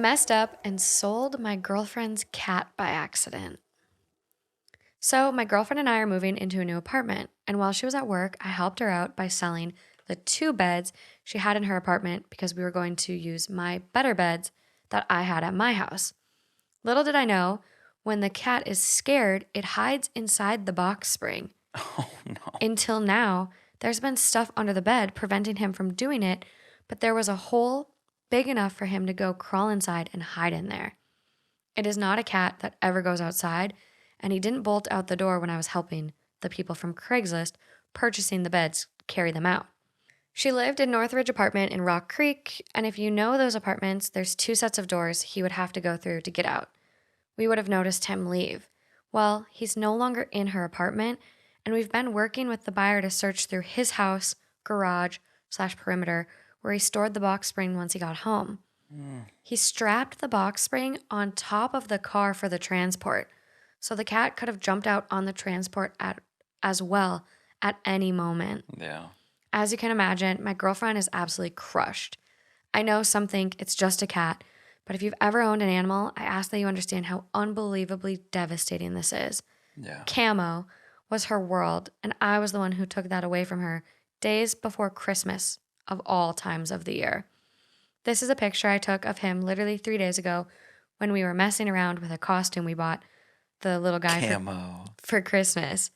messed up and sold my girlfriend's cat by accident. So, my girlfriend and I are moving into a new apartment, and while she was at work, I helped her out by selling the 2 beds she had in her apartment because we were going to use my better beds that I had at my house. Little did I know, when the cat is scared, it hides inside the box spring. Oh, no. Until now, there's been stuff under the bed preventing him from doing it, but there was a hole big enough for him to go crawl inside and hide in there. It is not a cat that ever goes outside, and he didn't bolt out the door when I was helping the people from Craigslist purchasing the beds carry them out. She lived in Northridge apartment in Rock Creek, and if you know those apartments, there's 2 sets of doors he would have to go through to get out. We would have noticed him leave. Well, he's no longer in her apartment, and we've been working with the buyer to search through his house, garage/perimeter, where he stored the box spring once he got home. He strapped the box spring on top of the car for the transport, so the cat could have jumped out on the transport as well at any moment. Yeah. As you can imagine, my girlfriend is absolutely crushed. I know some think it's just a cat, but if you've ever owned an animal, I ask that you understand how unbelievably devastating this is. Yeah. CAMO was her world, and I was the one who took that away from her days before Christmas of all times of the year. This is a picture I took of him literally 3 days ago when we were messing around with a costume we bought the little guy Camo. for Christmas.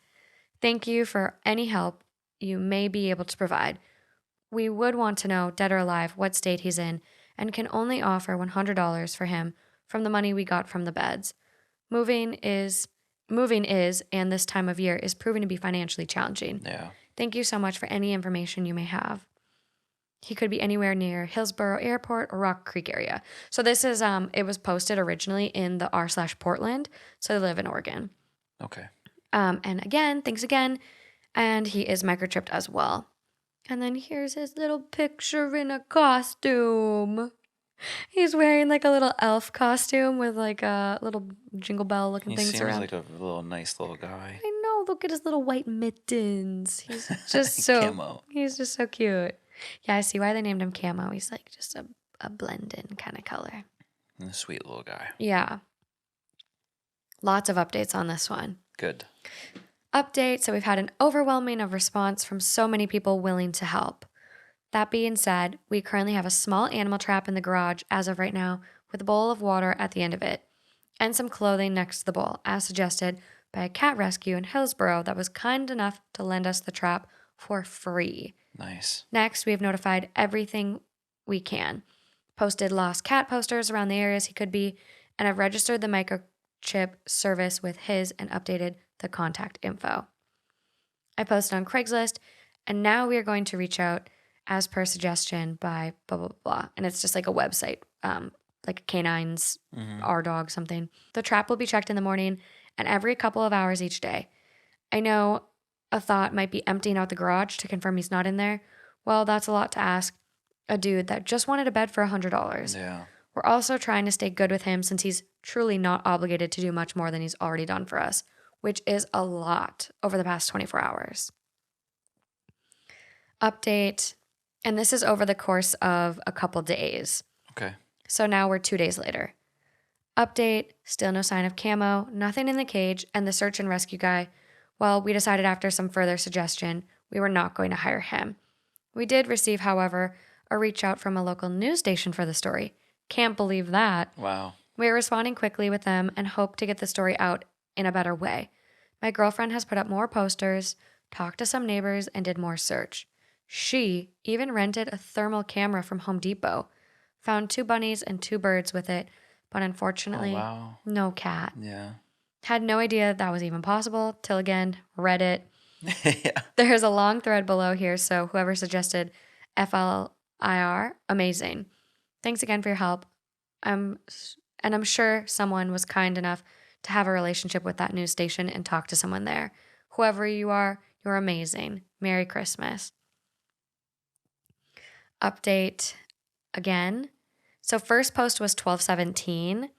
Thank you for any help you may be able to provide. We would want to know, dead or alive, what state he's in, and can only offer $100 for him from the money we got from the beds. Moving is, and this time of year is proving to be financially challenging. Yeah. Thank you so much for any information you may have. He could be anywhere near Hillsborough Airport or Rock Creek area. So this is, it was posted originally in the r/Portland, so they live in Oregon. Okay. And again, thanks again. And he is microchipped as well. And then here's his little picture in a costume. He's wearing like a little elf costume with like a little jingle bell looking He things seems around. like a nice little guy. I know, look at his little white mittens. He's just so Camo. he's just so cute. Yeah, I see why they named him Camo. He's like just a blend-in kind of color. A sweet little guy. Yeah. Lots of updates on this one. Good. Update, so we've had an overwhelming of response from so many people willing to help. That being said, we currently have a small animal trap in the garage as of right now with a bowl of water at the end of it and some clothing next to the bowl, as suggested by a cat rescue in Hillsborough that was kind enough to lend us the trap for free. Nice. Next, we have notified everything we can, posted lost cat posters around the areas he could be, and have registered the microchip service with his and updated the contact info. I posted on Craigslist, and now we are going to reach out as per suggestion by blah, blah, blah. And it's just like a website, like canines, our dog, something. The trap will be checked in the morning and every couple of hours each day. I know a thought might be emptying out the garage to confirm he's not in there. Well, that's a lot to ask a dude that just wanted a bed for $100. Yeah. We're also trying to stay good with him since he's truly not obligated to do much more than he's already done for us, which is a lot over the past 24 hours. Update, and this is over the course of a couple days. Okay. So now we're 2 days later. Update, still no sign of Camo, nothing in the cage, and the search and rescue guy, well, we decided after some further suggestion, we were not going to hire him. We did receive, however, a reach out from a local news station for the story. Can't believe that. Wow. We are responding quickly with them and hope to get the story out in a better way. My girlfriend has put up more posters, talked to some neighbors, and did more search. She even rented a thermal camera from Home Depot, found 2 bunnies and 2 birds with it, but unfortunately, Oh, wow. no cat. Yeah. Had no idea that was even possible till again, read it. Yeah. There's a long thread below here, so whoever suggested FLIR, amazing. Thanks again for your help. I'm sure someone was kind enough to have a relationship with that news station and talk to someone there. Whoever you are, you're amazing. Merry Christmas. Update again. So first post was 12/17,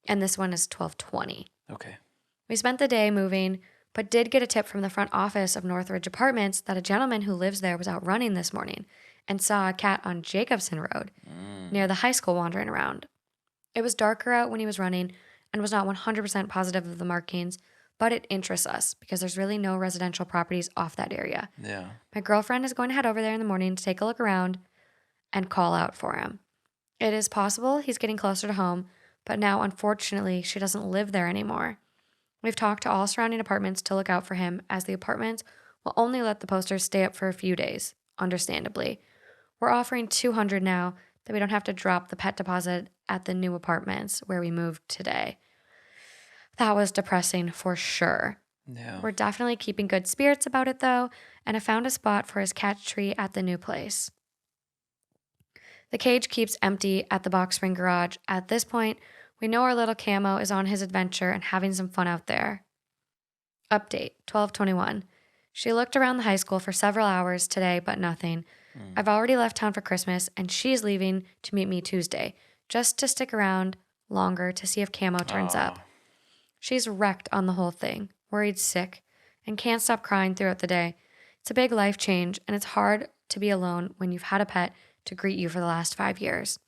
and this one is 12/20. Okay. We spent the day moving, but did get a tip from the front office of Northridge Apartments that a gentleman who lives there was out running this morning and saw a cat on Jacobson Road near the high school wandering around. It was darker out when he was running and was not 100% positive of the markings, but it interests us because there's really no residential properties off that area. Yeah. My girlfriend is going to head over there in the morning to take a look around and call out for him. It is possible he's getting closer to home, but now, unfortunately, she doesn't live there anymore. We've talked to all surrounding apartments to look out for him, as the apartments will only let the posters stay up for a few days, understandably. We're offering $200 now that we don't have to drop the pet deposit at the new apartments where we moved today. That was depressing for sure. Yeah. We're definitely keeping good spirits about it though, and have found a spot for his cat tree at the new place. The cage keeps empty at the box spring garage. At this point, we know our little CAMO is on his adventure and having some fun out there. Update 12/21. She looked around the high school for several hours today, but nothing. I've already left town for Christmas, and she's leaving to meet me Tuesday, just to stick around longer to see if CAMO turns up. She's wrecked on the whole thing, worried sick, and can't stop crying throughout the day. It's a big life change, and it's hard to be alone when you've had a pet to greet you for the last 5 years.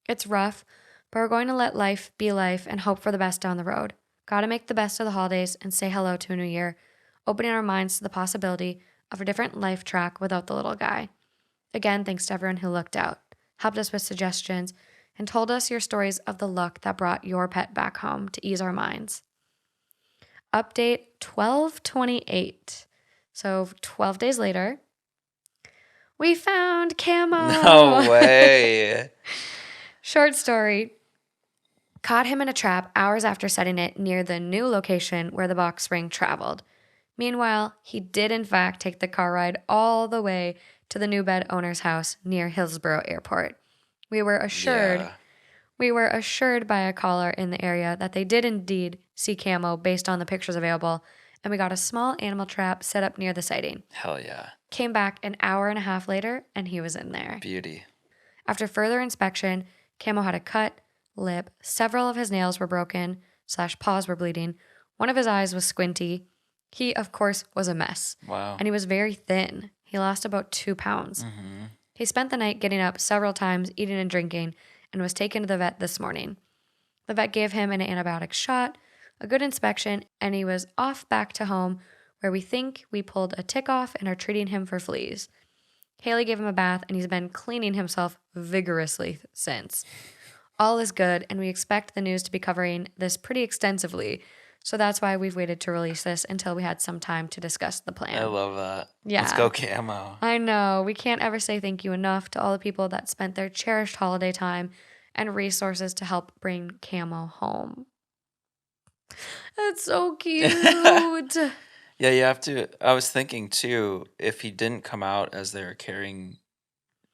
It's rough, but we're going to let life be life and hope for the best down the road. Gotta make the best of the holidays and say hello to a new year, opening our minds to the possibility of a different life track without the little guy. Again, thanks to everyone who looked out, helped us with suggestions, and told us your stories of the luck that brought your pet back home to ease our minds. Update 12/28. So 12 days later, we found CAMO. No way. Short story. Caught him in a trap hours after setting it near the new location where the box spring traveled. Meanwhile, he did in fact take the car ride all the way to the new bed owner's house near Hillsborough Airport. We were assured by a caller in the area that they did indeed see CAMO based on the pictures available, and we got a small animal trap set up near the sighting. Hell yeah. Came back an hour and a half later, and he was in there. Beauty. After further inspection, CAMO had a cut lip, several of his nails were broken / paws were bleeding, one of his eyes was squinty. He, of course, was a mess. Wow. And he was very thin. He lost about 2 pounds. Mm-hmm. He spent the night getting up several times, eating and drinking, and was taken to the vet this morning. The vet gave him an antibiotic shot, a good inspection, and he was off back to home, where we think we pulled a tick off and are treating him for fleas. Haley gave him a bath, and he's been cleaning himself vigorously since. All is good, and we expect the news to be covering this pretty extensively, so that's why we've waited to release this until we had some time to discuss the plan. I love that. Yeah. Let's go CAMO. I know. We can't ever say thank you enough to all the people that spent their cherished holiday time and resources to help bring CAMO home. That's so cute. Yeah, you have to. I was thinking too, if he didn't come out as they were carrying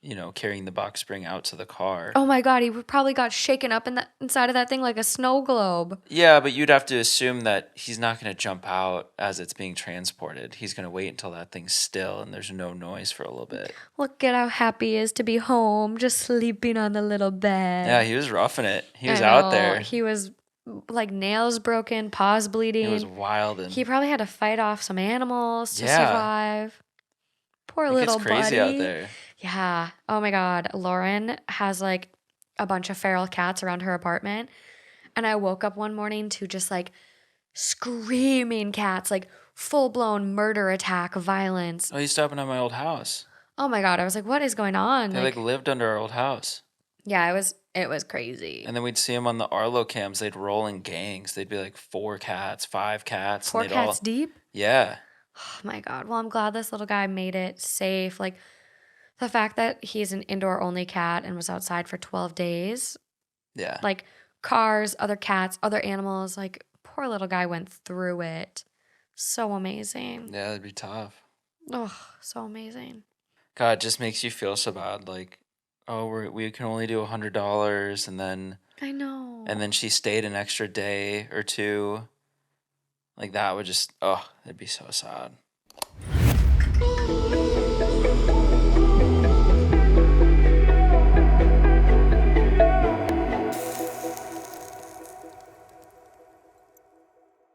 the box spring out to the car. Oh my God, he probably got shaken up inside of that thing like a snow globe. Yeah, but you'd have to assume that he's not going to jump out as it's being transported. He's going to wait until that thing's still and there's no noise for a little bit. Look at how happy he is to be home, just sleeping on the little bed. Yeah, he was roughing it. He was I out know. there. He was like nails broken, paws bleeding. It was wild. And He probably had to fight off some animals to Yeah. survive. Poor it little gets crazy buddy. out there. Yeah. Oh my God. Lauren has like a bunch of feral cats around her apartment. And I woke up one morning to just like screaming cats, like full blown murder attack violence. Oh, he's stopping at my old house. Oh my God. I was like, what is going on? They like lived under our old house. Yeah, it was crazy. And then we'd see them on the Arlo cams. They'd roll in gangs. They'd be like 4 cats, 5 cats. 4 and they'd cats all, deep? Yeah. Oh my God. Well, I'm glad this little guy made it safe. Like the fact that he's an indoor only cat and was outside for 12 days, Yeah. like cars, other cats, other animals, like poor little guy went through it. So amazing. Yeah, that'd be tough. Oh, so amazing. God, it just makes you feel so bad. Like, oh, we can only do $100, and then she stayed an extra day or two. Like that would just, it'd be so sad.